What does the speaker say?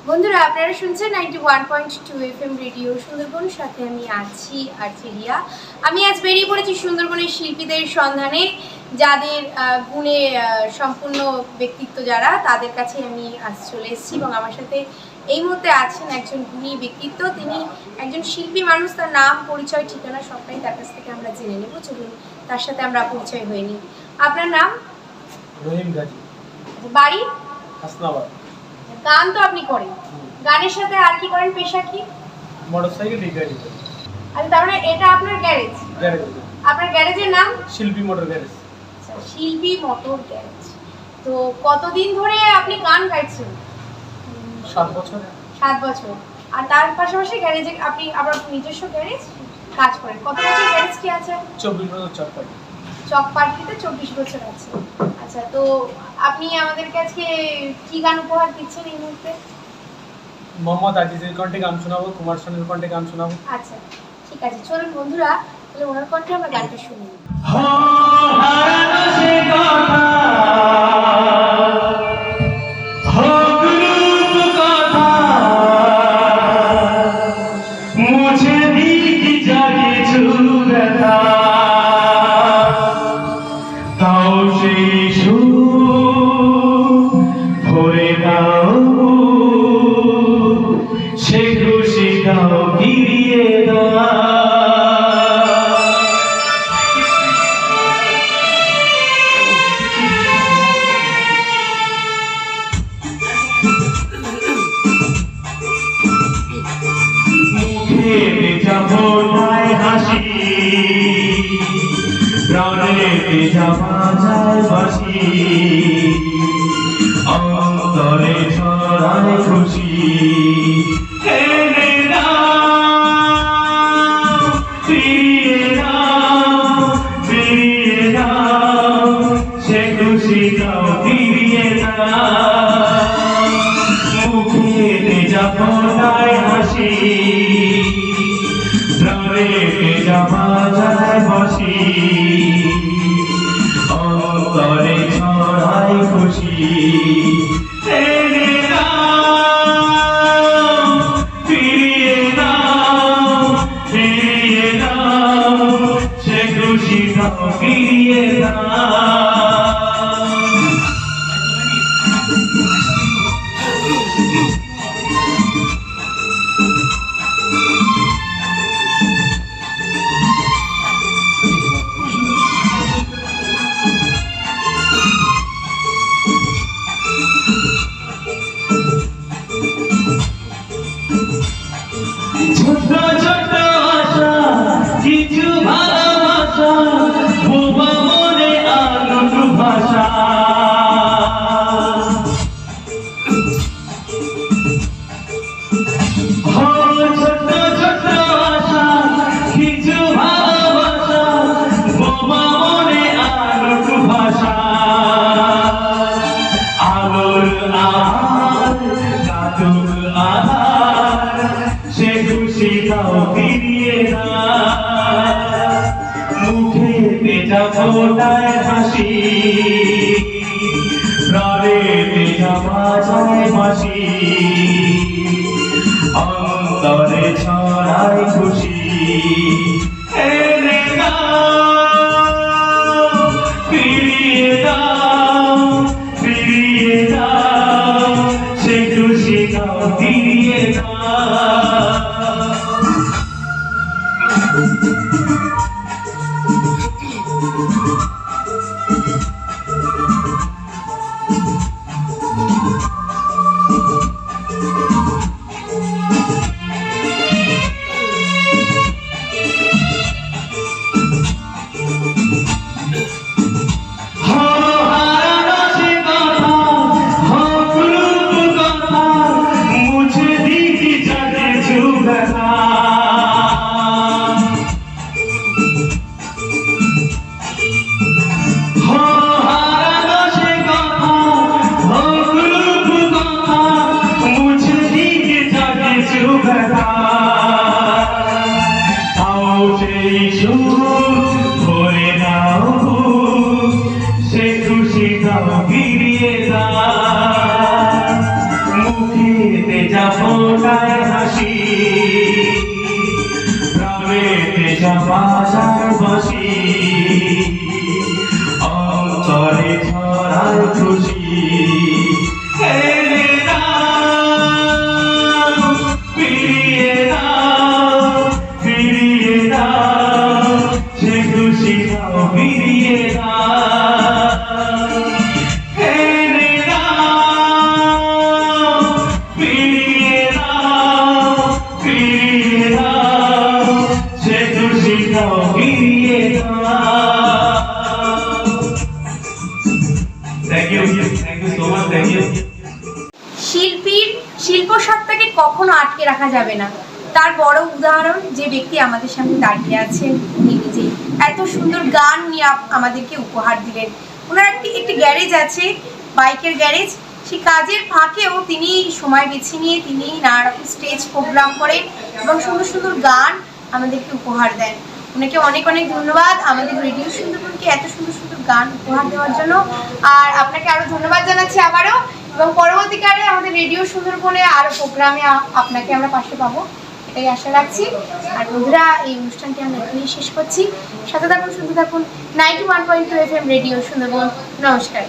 বন্ধুরা আপনারা শুনছেন 91.2 FM রেডিও সুন্দরবন, সাথে আমি আছি আর্চিরিয়া। আমি আজ বেরিয়ে পড়েছি সুন্দরবনের শিল্পীদের সন্ধানে, যাদের গুণে সম্পূর্ণ ব্যক্তিত্ব যারা, তাদের কাছে আমি আজ চলে এসেছি এবং আমার সাথে এই মুহূর্তে আছেন একজন গুণী ব্যক্তিত্ব। তিনি একজন শিল্পী মানুষ, তার নাম, পরিচয়, ঠিকানা সবটাই তার কাছ থেকে আমরা জেনে নেব। চলুন তার সাথে আমরা পরিচয় হয়ে নিই। আপনার নাম? রহিম গাজী। বাড়ি? হাসনাবাদ। গান তো আপনি করেন, গানের সাথে আর কি করেন? পেশা কি? মোটরসাইকেল রিপেয়ারিং করি। আচ্ছা, তার মানে এটা আপনার গ্যারেজ? গ্যারেজ। আপনার গ্যারেজের নাম? শিল্পী মোটর গ্যারেজ। আচ্ছা, শিল্পী মোটর গ্যারেজ। তো কতদিন ধরে আপনি গান গাইছেন? 7 বছর। 7 বছর। আর তার পাশাপাশি গ্যারেজে আপনি আপনার নিজস্ব গ্যারেজ কাজ করেন। কত বছর গ্যারেজ কি আছে? 24 বছর চকপাটি। চকপাটিতে 24 বছর আছে। আচ্ছা, তো আপনি আমাদেরকে আজকে কি গান উপহার দিচ্ছেন এই মুহূর্তে? মোহাম্মদ আজিজের কণ্ঠে গান শোনাবো, কুমার শানুর কণ্ঠে গান শোনাবো। আচ্ছা ঠিক আছে, চলুন বন্ধুরা তাহলে ওনার কণ্ঠে আমরা গানটা শুনি। অন্তরে ছড়ায় খুশি, ফিরিয়ে দাও সে খুশিটাও ফিরিয়ে দাও, মুখে যাপনায় হাসি, প্রাণে যাওয়া যায় বসি, অন্তরে ছড়ায় খুশি, ফিরিয়ে দাও সে খুশিটাও ফিরিয়ে দাও। ছোট ছোট আশা, কিছু ভালোবাসা, বোবা মনে আনন্দ ভাষা, ছোট ছোট আশা, কিছু ভালোবাসা, বোবা মনে আনন্দ ভাষা, আলোর আধার, কাতুর আধার সে খুশিটাও ফিরিয়ে দাও, মুখে যাপনায় হাসি, প্রাণে যাওয়া যায় বাসি, অন্তরে ছড়ায় খুশি, ফিরিয়ে দাও সে খুশিটাও ফিরিয়ে দাও। সে খুশি দাও ফিরিয়ে দাও, মুখে ফিরিয়ে দাও সে খুশি দাও ফিরিয়ে দাও। Thank you so much, thank you. শিল্প সত্তাকে কখনো আটকে রাখা যাবে না। তার বড় উদাহরণ যে ব্যক্তি আমাদের সামনে দাঁড়িয়ে আছেন, উনি নিজে এত সুন্দর গান নিয়ে আমাদেরকে উপহার দিলেন। ওনার একটি গ্যারেজ আছে, বাইকের গ্যারেজ। সেই কাজের ফাঁকেও তিনি সময় বেছে নিয়ে তিনি নানা রকম স্টেজ প্রোগ্রাম করেন এবং সুন্দর সুন্দর গান আমাদেরকে উপহার দেন। ওনাকে অনেক অনেক ধন্যবাদ আমাদের রেডিও সুন্দরবনকে এত সুন্দর সুন্দর গান উপহার দেওয়ার জন্য। আর আপনাকে আরও ধন্যবাদ জানাচ্ছি আবারও, এবং পরবর্তীকালে আমাদের রেডিও সুন্দরবনে আরও প্রোগ্রামে আপনাকে আমরা পাশে পাবো, এটাই আশা রাখছি। আর বন্ধুরা, এই অনুষ্ঠানটি আমরা এখানেই শেষ করছি। সাথে থাকুন, শুনতে থাকুন 91.2 FM রেডিও সুন্দরবন। নমস্কার।